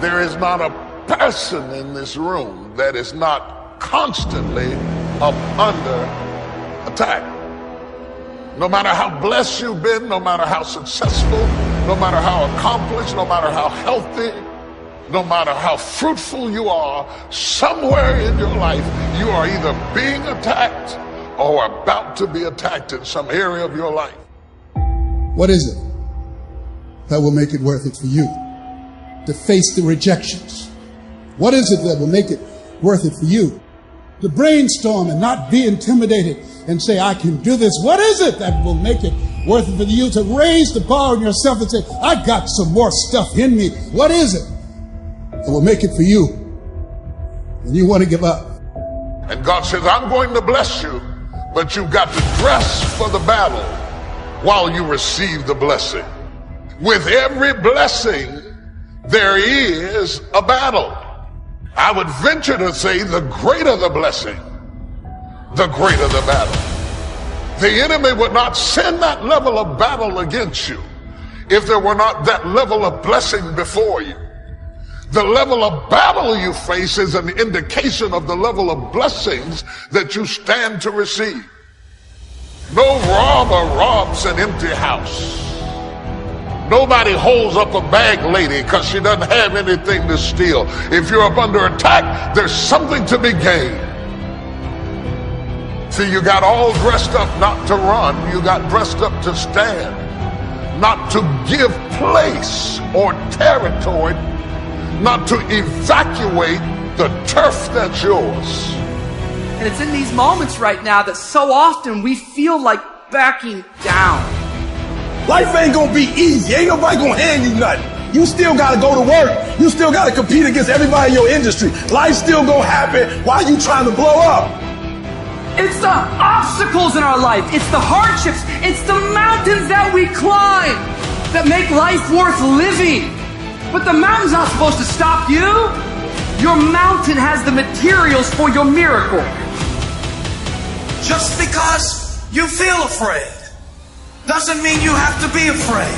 There is not a person in this room that is not constantly up under attack. No matter how blessed you've been, no matter how successful, no matter how accomplished, no matter how healthy, no matter how fruitful you are, somewhere in your life, you are either being attacked or about to be attacked in some area of your life. What is it that will make it worth it for you to face the rejections? What is it that will make it worth it for you to brainstorm and not be intimidated and say, I can do this? What is it that will make it worth it for you to raise the bar on yourself and say, I got some more stuff in me? What is it that will make it for you when you want to give up? And God says, I'm going to bless you, but you've got to dress for the battle while you receive the blessing. With every blessing, there is a battle. I would venture to say the greater the blessing, the greater the battle. The enemy would not send that level of battle against you if there were not that level of blessing before you. The level of battle you face is an indication of the level of blessings that you stand to receive. No robber robs an empty house. Nobody holds up a bag lady because she doesn't have anything to steal. If you're up under attack, there's something to be gained. See, you got all dressed up not to run. You got dressed up to stand, not to give place or territory, not to evacuate the turf that's yours. And it's in these moments right now that so often we feel like backing down. Life ain't gonna be easy. Ain't nobody gonna hand you nothing. You still gotta go to work. You still gotta compete against everybody in your industry. Life's still gonna happen while you trying to blow up. It's the obstacles in our life. It's the hardships. It's the mountains that we climb that make life worth living. But the mountain's not supposed to stop you. Your mountain has the materials for your miracle. Just because you feel afraid doesn't mean you have to be afraid.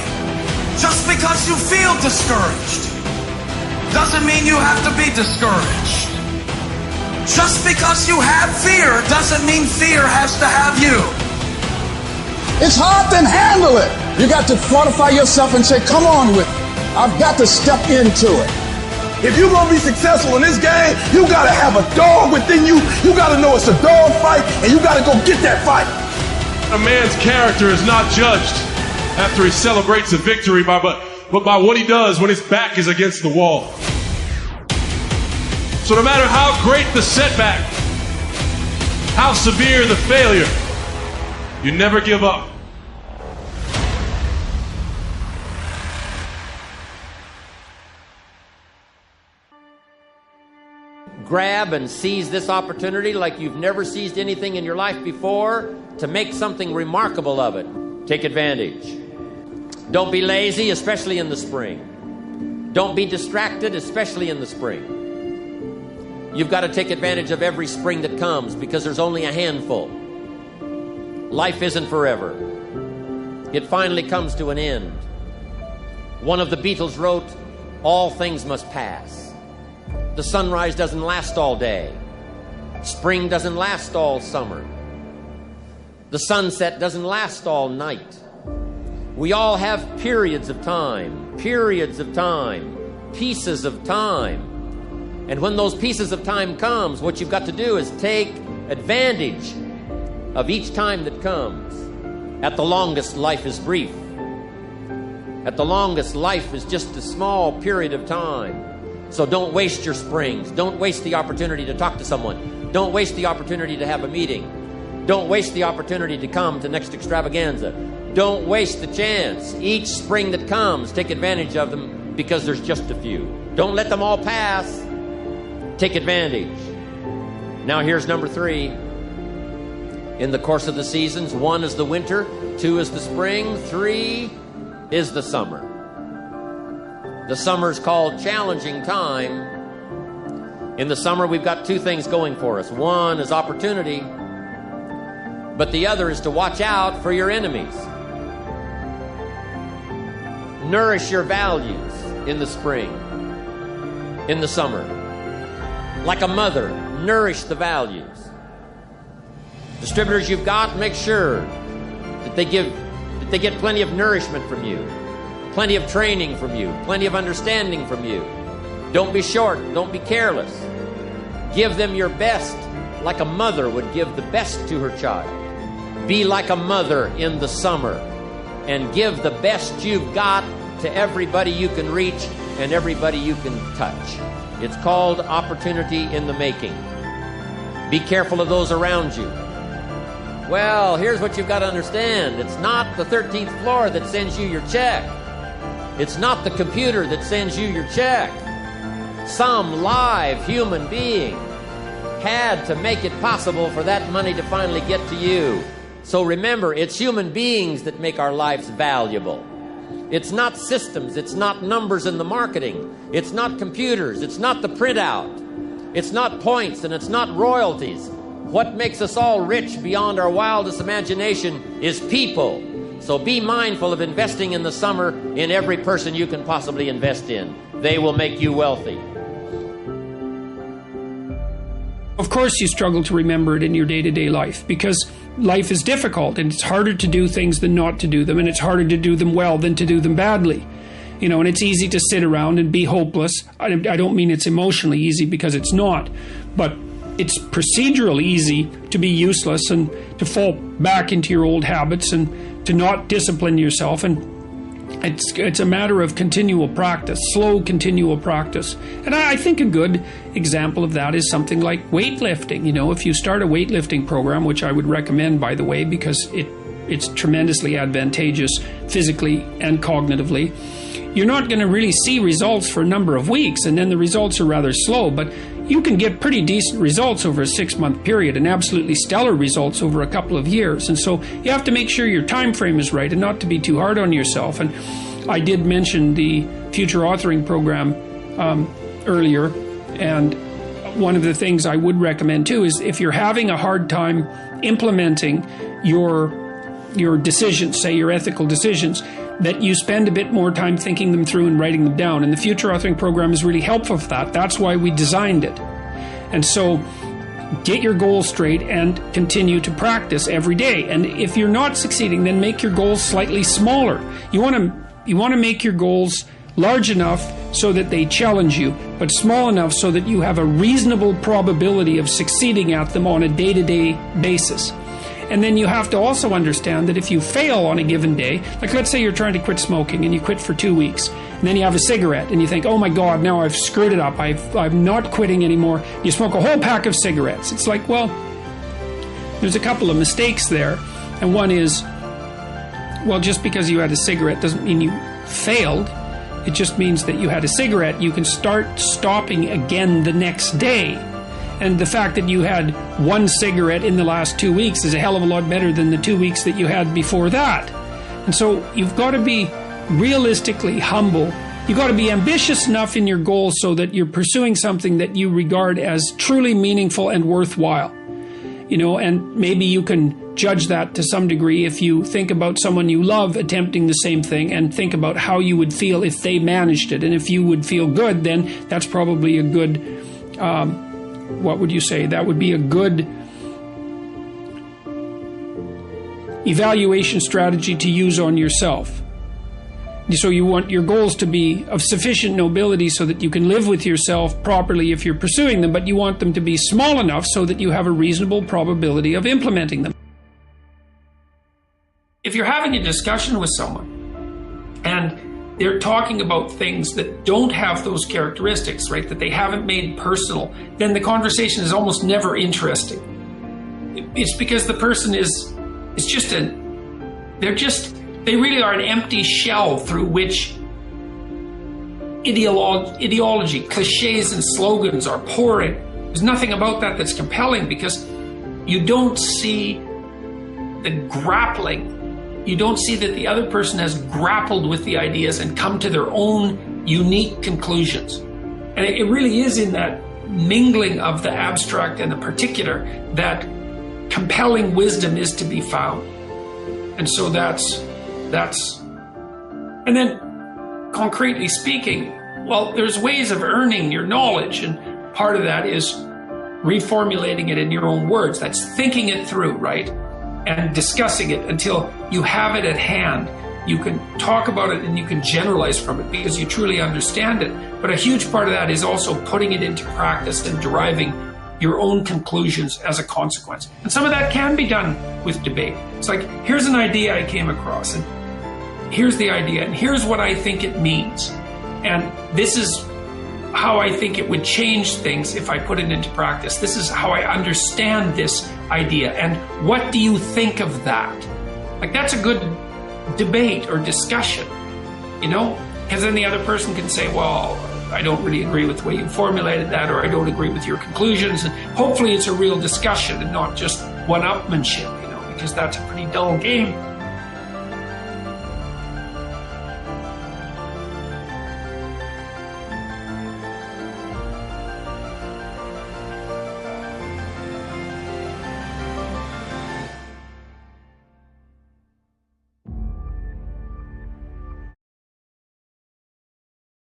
Just because you feel discouraged doesn't mean you have to be discouraged. Just because you have fear doesn't mean fear has to have you. It's hard to handle it. You got to fortify yourself and say, come on with it. I've got to step into it. If you're going to be successful in this game, you got to have a dog within you. You got to know it's a dog fight, and you got to go get that fight. A man's character is not judged after he celebrates a victory, but by what he does when his back is against the wall. So no matter how great the setback, how severe the failure, you never give up. Grab and seize this opportunity like you've never seized anything in your life before to make something remarkable of it. Take advantage. Don't be lazy, especially in the spring. Don't be distracted, especially in the spring. You've got to take advantage of every spring that comes because there's only a handful. Life isn't forever. It finally comes to an end. One of the Beatles wrote, all things must pass. The sunrise doesn't last all day. Spring doesn't last all summer. The sunset doesn't last all night. We all have periods of time, pieces of time. And when those pieces of time comes, what you've got to do is take advantage of each time that comes. At the longest, life is brief. At the longest, life is just a small period of time. So don't waste your springs. Don't waste the opportunity to talk to someone. Don't waste the opportunity to have a meeting. Don't waste the opportunity to come to next extravaganza. Don't waste the chance. Each spring that comes, take advantage of them because there's just a few. Don't let them all pass. Take advantage. Now here's number 3. In the course of the seasons, 1 is the winter, 2 is the spring, 3 is the summer. The summer is called challenging time. In the summer, we've got 2 things going for us. 1 is opportunity, but the other is to watch out for your enemies. Nourish your values in the spring. in the summer. Like a mother, nourish the values. Distributors you've got, make sure that they get plenty of nourishment from you, plenty of training from you, plenty of understanding from you. Don't be short, don't be careless. Give them your best, like a mother would give the best to her child. Be like a mother in the summer and give the best you've got to everybody you can reach and everybody you can touch. It's called opportunity in the making. Be careful of those around you. Well, here's what you've got to understand. It's not the 13th floor that sends you your check. It's not the computer that sends you your check. Some live human being had to make it possible for that money to finally get to you. So remember, it's human beings that make our lives valuable. It's not systems, it's not numbers in the marketing, it's not computers, it's not the printout, it's not points, and it's not royalties. What makes us all rich beyond our wildest imagination is people. So be mindful of investing in the summer in every person you can possibly invest in. They will make you wealthy. Of course you struggle to remember it in your day-to-day life because life is difficult and it's harder to do things than not to do them, and it's harder to do them well than to do them badly. You know, and it's easy to sit around and be hopeless. I don't mean it's emotionally easy, because it's not, but it's procedurally easy to be useless and to fall back into your old habits and to not discipline yourself. And it's a matter of continual practice, slow continual practice. And I think a good example of that is something like weightlifting. You know, if you start a weightlifting program, which I would recommend, by the way, because it's tremendously advantageous physically and cognitively, you're not going to really see results for a number of weeks, and then the results are rather slow, but you can get pretty decent results over a 6-month period and absolutely stellar results over a couple of years. And so you have to make sure your time frame is right and not to be too hard on yourself. And I did mention the future authoring program earlier, and one of the things I would recommend too is if you're having a hard time implementing your decisions, say your ethical decisions, that you spend a bit more time thinking them through and writing them down. And the future authoring program is really helpful for that. That's why we designed it. And so get your goals straight and continue to practice every day. And if you're not succeeding, then make your goals slightly smaller. You want to make your goals large enough so that they challenge you, but small enough so that you have a reasonable probability of succeeding at them on a day-to-day basis. And then you have to also understand that if you fail on a given day, like let's say you're trying to quit smoking and you quit for 2 weeks, and then you have a cigarette and you think, oh my God, now I've screwed it up, I'm not quitting anymore. You smoke a whole pack of cigarettes. It's like, well, there's a couple of mistakes there. And one is, well, just because you had a cigarette doesn't mean you failed. It just means that you had a cigarette. You can start stopping again the next day. And the fact that you had one cigarette in the last 2 weeks is a hell of a lot better than the 2 weeks that you had before that. And so you've got to be realistically humble. You've got to be ambitious enough in your goals so that you're pursuing something that you regard as truly meaningful and worthwhile. You know, and maybe you can judge that to some degree if you think about someone you love attempting the same thing and think about how you would feel if they managed it. And if you would feel good, then that's probably a good what would you say? That would be a good evaluation strategy to use on yourself. So you want your goals to be of sufficient nobility so that you can live with yourself properly if you're pursuing them, but you want them to be small enough so that you have a reasonable probability of implementing them. If you're having a discussion with someone and they're talking about things that don't have those characteristics, right, that they haven't made personal, then the conversation is almost never interesting. It's because the person they really are an empty shell through which ideology, cliches and slogans are pouring. There's nothing about that that's compelling because you don't see the grappling. You don't see that the other person has grappled with the ideas and come to their own unique conclusions. And it really is in that mingling of the abstract and the particular that compelling wisdom is to be found. And so that's and then concretely speaking, Well, there's ways of earning your knowledge, and part of that is reformulating it in your own words. That's thinking it through, right? And discussing it until you have it at hand. You can talk about it and you can generalize from it because you truly understand it. But a huge part of that is also putting it into practice and deriving your own conclusions as a consequence. And some of that can be done with debate. It's like, here's an idea I came across, and here's the idea, and here's what I think it means. And this is how I think it would change things if I put it into practice. This is how I understand this idea. And what do you think of that? Like, that's a good debate or discussion, you know? Because then the other person can say, well, I don't really agree with the way you formulated that, or I don't agree with your conclusions. And hopefully it's a real discussion and not just one-upmanship, you know, because that's a pretty dull game.